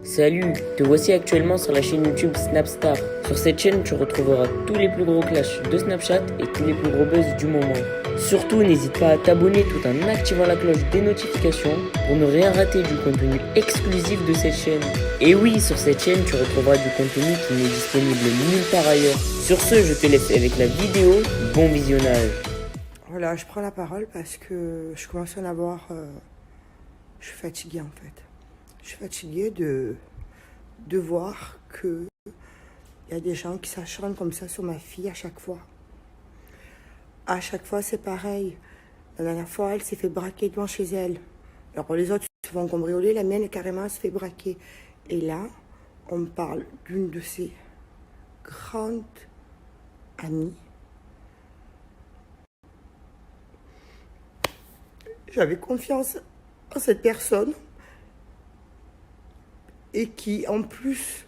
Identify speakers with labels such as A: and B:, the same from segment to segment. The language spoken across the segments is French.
A: Salut, te voici actuellement sur la chaîne YouTube Snapstar. Sur cette chaîne, tu retrouveras tous les plus gros clashs de Snapchat et tous les plus gros buzz du moment. Surtout, n'hésite pas à t'abonner tout en activant la cloche des notifications pour ne rien rater du contenu exclusif de cette chaîne. Et oui, sur cette chaîne, tu retrouveras du contenu qui n'est disponible nulle part ailleurs. Sur ce, je te laisse avec la vidéo. Bon visionnage.
B: Voilà, je prends la parole parce que je commence à en avoir... je suis fatiguée en fait. Je suis fatiguée de voir que il y a des gens qui s'acharnent comme ça sur ma fille à chaque fois. À chaque fois, c'est pareil. La dernière fois, elle s'est fait braquer devant chez elle. Alors les autres se font cambrioler, la mienne, carrément, elle se fait braquer. Et là, on me parle d'une de ses grandes amies. J'avais confiance en cette personne et qui, en plus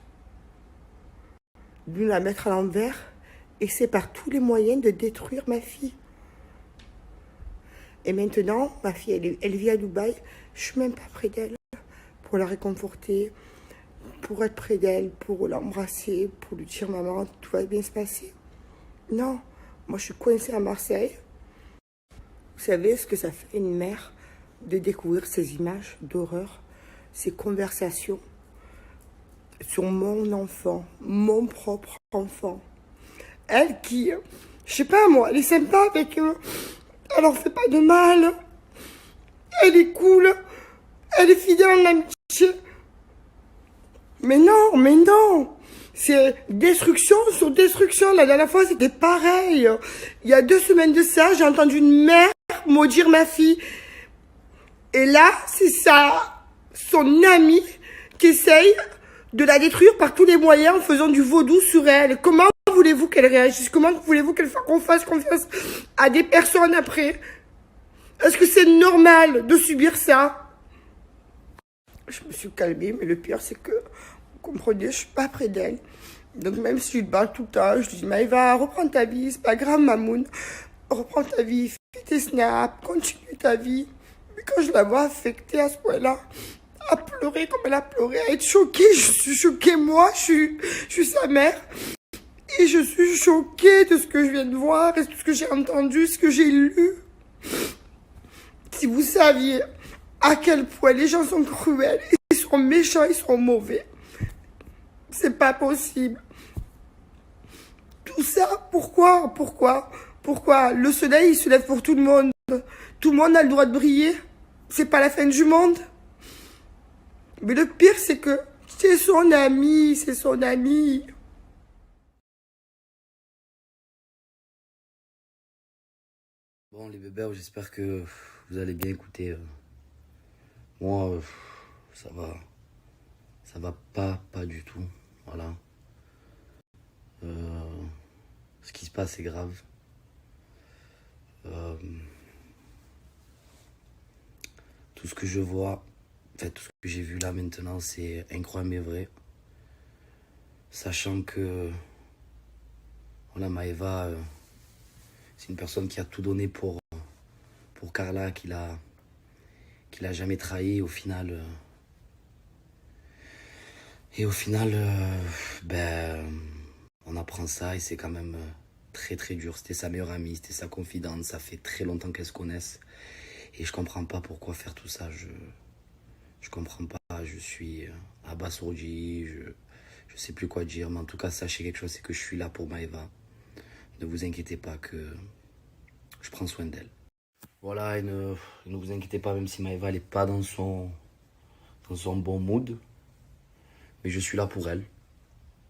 B: de la mettre à l'envers, essaie par tous les moyens de détruire ma fille. Et maintenant, ma fille, elle vit à Dubaï. Je suis même pas près d'elle pour la réconforter, pour être près d'elle, pour l'embrasser, pour lui dire maman, tout va bien se passer. Non, moi je suis coincée à Marseille. Vous savez ce que ça fait une mère de découvrir ces images d'horreur, ces conversations sur mon enfant, mon propre enfant. Elle qui, je sais pas moi, elle est sympa avec eux, elle leur fait pas de mal, elle est cool, elle est fidèle en amitié. Mais non, c'est destruction sur destruction. La dernière fois, c'était pareil. Il y a 2 semaines de ça, j'ai entendu une mère maudire ma fille. Et là, c'est ça, son ami qui essaye de la détruire par tous les moyens en faisant du vaudou sur elle. Comment voulez-vous qu'elle réagisse? Comment voulez-vous qu'on fasse confiance à des personnes après? Est-ce que c'est normal de subir ça? Je me suis calmée, mais le pire, c'est que, vous comprenez, je suis pas près d'elle. Donc même si je lui parle tout le temps, je lui dis, Maëva, reprends ta vie, c'est pas grave, Mamoun. Reprends ta vie, fais tes snaps, continue ta vie. Mais quand je la vois affectée à ce point-là, à pleurer comme elle a pleuré, à être choquée, je suis choquée, moi, je suis sa mère. Et je suis choquée de ce que je viens de voir, et de ce que j'ai entendu, ce que j'ai lu. Si vous saviez à quel point les gens sont cruels, ils sont méchants, ils sont mauvais. C'est pas possible. Tout ça, pourquoi? Le soleil, il se lève pour tout le monde. Tout le monde a le droit de briller. C'est pas la fin du monde. Mais le pire, c'est que c'est son ami, c'est son ami.
C: Bon les bébés, j'espère que vous allez bien écouter. Moi, ça va pas du tout. Voilà. Ce qui se passe est grave. Tout ce que je vois, tout ce que j'ai vu là maintenant, c'est incroyable mais vrai. Sachant que, voilà, Maëva, c'est une personne qui a tout donné pour Carla, qui l'a jamais trahi au final. Et au final, on apprend ça et c'est quand même très très dur. C'était sa meilleure amie, c'était sa confidente, ça fait très longtemps qu'elles se connaissent. Et je comprends pas pourquoi faire tout ça, je comprends pas, je suis abasourdi, je sais plus quoi dire. Mais en tout cas, sachez quelque chose, c'est que je suis là pour Maëva. Ne vous inquiétez pas que je prends soin d'elle. Voilà, et ne vous inquiétez pas, même si Maëva n'est pas dans son bon mood. Mais je suis là pour elle.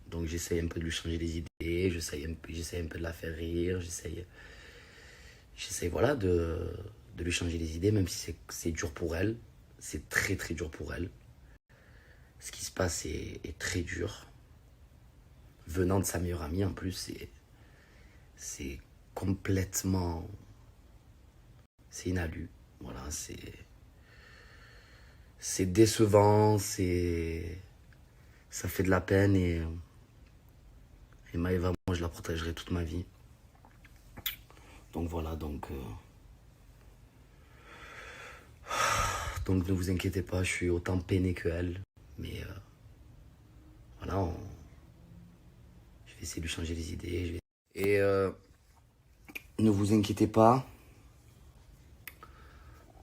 C: Donc j'essaye un peu de lui changer les idées, j'essaye un peu de la faire rire, j'essaye voilà, de lui changer les idées, même si c'est dur pour elle. C'est très très dur pour elle. Ce qui se passe est très dur. Venant de sa meilleure amie en plus, c'est complètement... C'est inhalu. Voilà, c'est décevant, ça fait de la peine et Maëva, moi je la protégerai toute ma vie. Donc voilà, donc ne vous inquiétez pas, je suis autant peiné que elle, mais voilà, je vais essayer de lui changer les idées. Et ne vous inquiétez pas.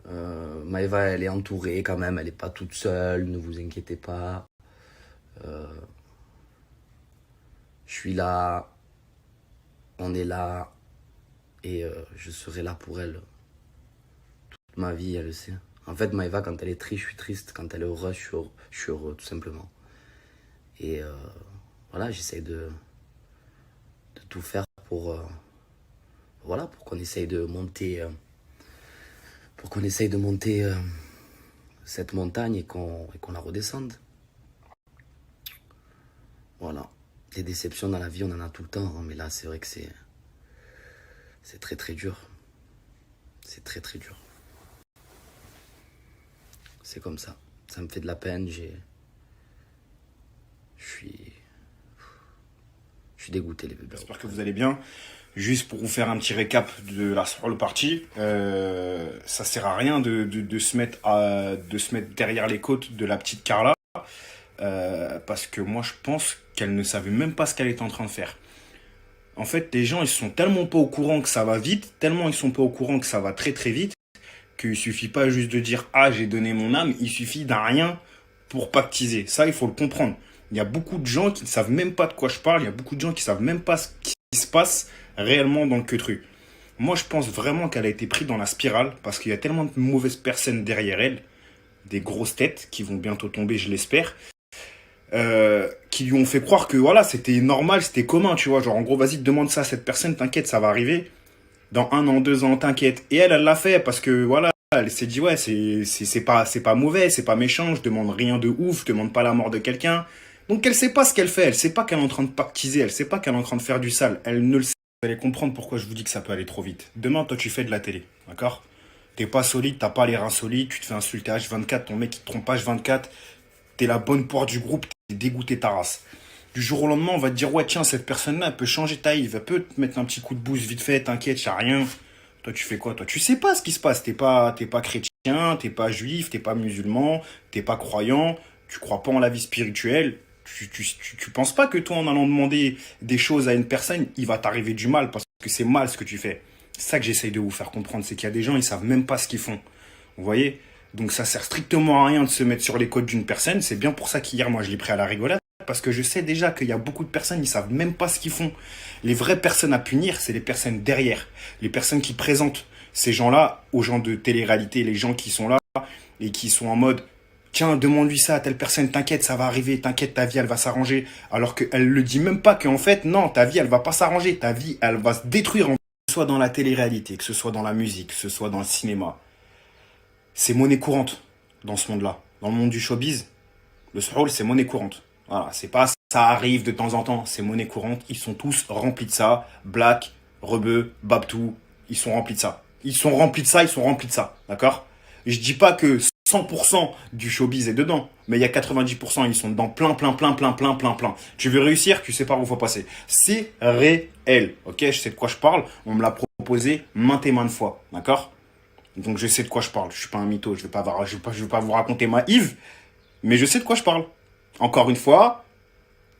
C: Maëva, elle est entourée quand même, elle n'est pas toute seule, ne vous inquiétez pas. Je suis là, on est là, et je serai là pour elle toute ma vie, elle le sait. En fait, Maëva, quand elle est triste, je suis triste, quand elle est heureuse, je suis heureux, tout simplement. Et voilà, j'essaie de tout faire pour, voilà, pour qu'on essaye de monter... cette montagne et qu'on la redescende. Voilà. Des déceptions dans la vie, on en a tout le temps, hein, mais là, c'est vrai que c'est très très dur. C'est très très dur. C'est comme ça. Ça me fait de la peine, je suis dégoûté, les bébés.
D: J'espère que vous allez bien. Juste pour vous faire un petit récap de la solo partie, ça sert à rien de se mettre derrière les côtes de la petite Carla, parce que moi je pense qu'elle ne savait même pas ce qu'elle était en train de faire. En fait, les gens ils sont tellement pas au courant que ça va vite, tellement ils sont pas au courant que ça va très très vite, qu'il suffit pas juste de dire ah j'ai donné mon âme, il suffit d'un rien pour pactiser. Ça il faut le comprendre. Il y a beaucoup de gens qui ne savent même pas de quoi je parle, il y a beaucoup de gens qui savent même pas ce qui se passe réellement dans le queutru. Moi, je pense vraiment qu'elle a été prise dans la spirale parce qu'il y a tellement de mauvaises personnes derrière elle, des grosses têtes qui vont bientôt tomber, je l'espère, qui lui ont fait croire que voilà, c'était normal, c'était commun, tu vois. Genre, en gros, vas-y, demande ça à cette personne, t'inquiète, ça va arriver. Dans 1 an, 2 ans, t'inquiète. Et elle l'a fait parce que voilà, elle s'est dit, ouais, c'est pas mauvais, c'est pas méchant, je demande rien de ouf, je demande pas la mort de quelqu'un. Donc, elle sait pas ce qu'elle fait, elle sait pas qu'elle est en train de pactiser, elle sait pas qu'elle est en train de faire du sale, elle ne le sait. Vous allez comprendre pourquoi je vous dis que ça peut aller trop vite. Demain, toi, tu fais de la télé, d'accord? T'es pas solide, t'as pas les reins solides, tu te fais insulter H24, ton mec il te trompe H24, t'es la bonne poire du groupe, t'es dégoûté ta race. Du jour au lendemain, on va te dire, ouais, tiens, cette personne-là, elle peut changer ta vie, elle peut te mettre un petit coup de boost vite fait, t'inquiète, y'a rien. Toi, tu fais quoi, toi? Tu sais pas ce qui se passe, t'es pas chrétien, t'es pas juif, t'es pas musulman, t'es pas croyant, tu crois pas en la vie spirituelle. Tu penses pas que toi, en allant demander des choses à une personne, il va t'arriver du mal parce que c'est mal ce que tu fais. C'est ça que j'essaye de vous faire comprendre, c'est qu'il y a des gens, ils savent même pas ce qu'ils font. Vous voyez? Donc ça sert strictement à rien de se mettre sur les côtes d'une personne. C'est bien pour ça qu'hier, moi, je l'ai pris à la rigolade parce que je sais déjà qu'il y a beaucoup de personnes, ils savent même pas ce qu'ils font. Les vraies personnes à punir, c'est les personnes derrière, les personnes qui présentent ces gens-là aux gens de télé-réalité, les gens qui sont là et qui sont en mode tiens, demande-lui ça à telle personne, t'inquiète, ça va arriver, t'inquiète, ta vie, elle va s'arranger. Alors qu'elle le dit même pas qu'en fait, non, ta vie, elle va pas s'arranger, ta vie, elle va se détruire. Que ce soit dans la télé-réalité, que ce soit dans la musique, que ce soit dans le cinéma. C'est monnaie courante dans ce monde-là. Dans le monde du showbiz, le soul, c'est monnaie courante. Voilà, c'est pas ça arrive de temps en temps, c'est monnaie courante. Ils sont tous remplis de ça. Black, Rebeu, Babtou, ils sont remplis de ça. Ils sont remplis de ça, ils sont remplis de ça. D'accord? Je dis pas que 100% du showbiz est dedans, mais il y a 90%, ils sont dedans plein. Tu veux réussir, tu sais par où il faut passer. C'est réel, ok? Je sais de quoi je parle, on me l'a proposé maintes et maintes fois, d'accord? Donc je sais de quoi je parle, je suis pas un mytho, je vais pas vous raconter ma Yves, mais je sais de quoi je parle. Encore une fois,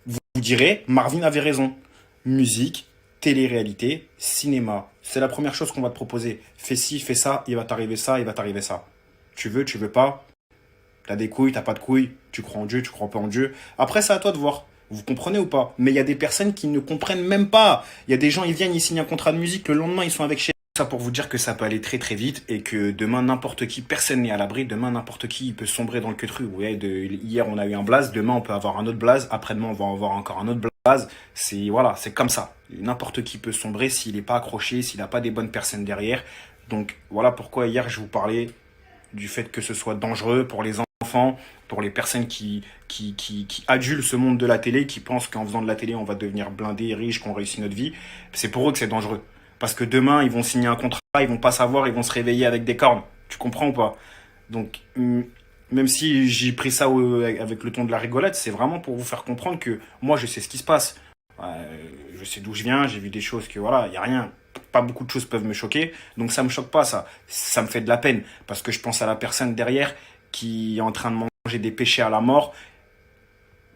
D: vous direz, Marvin avait raison. Musique, télé-réalité, cinéma, c'est la première chose qu'on va te proposer. Fais ci, fais ça, il va t'arriver ça, il va t'arriver ça. Tu veux pas, t'as des couilles, t'as pas de couilles, tu crois en Dieu, tu crois pas en Dieu. Après, c'est à toi de voir. Vous comprenez ou pas? Mais il y a des personnes qui ne comprennent même pas. Il y a des gens, ils viennent, ils signent un contrat de musique, le lendemain, ils sont avec chez... Ça pour vous dire que ça peut aller très très vite et que demain, n'importe qui, personne n'est à l'abri. Demain, n'importe qui, il peut sombrer dans le queutru. Ouais, hier, on a eu un blaze, demain, on peut avoir un autre blaze, après-demain, on va avoir encore un autre blaze. Voilà, c'est comme ça. N'importe qui peut sombrer s'il n'est pas accroché, s'il n'a pas des bonnes personnes derrière. Donc, voilà pourquoi hier, je vous parlais du fait que ce soit dangereux pour les enfants, pour les personnes qui adulent ce monde de la télé, qui pensent qu'en faisant de la télé, on va devenir blindé, riche, qu'on réussit notre vie. C'est pour eux que c'est dangereux. Parce que demain, ils vont signer un contrat, ils vont pas savoir, ils vont se réveiller avec des cornes. Tu comprends ou pas? Donc, même si j'ai pris ça avec le ton de la rigolade, c'est vraiment pour vous faire comprendre que moi, je sais ce qui se passe. Je sais d'où je viens, j'ai vu des choses que voilà, il n'y a rien. Pas beaucoup de choses peuvent me choquer, donc ça me choque pas, ça me fait de la peine, parce que je pense à la personne derrière qui est en train de manger des péchés à la mort,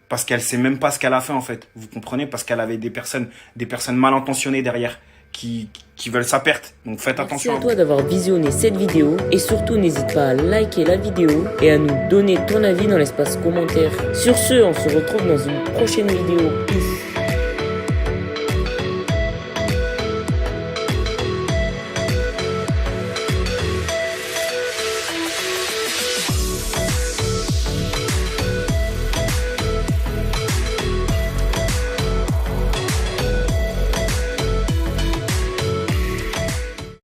D: parce qu'elle sait même pas ce qu'elle a fait en fait. Vous comprenez? Parce qu'elle avait des personnes mal intentionnées derrière qui veulent sa perte. Donc faites
A: Merci
D: attention
A: à toi d'avoir visionné cette vidéo et surtout n'hésite pas à liker la vidéo et à nous donner ton avis dans l'espace commentaire. Sur ce, on se retrouve dans une prochaine vidéo. Peace.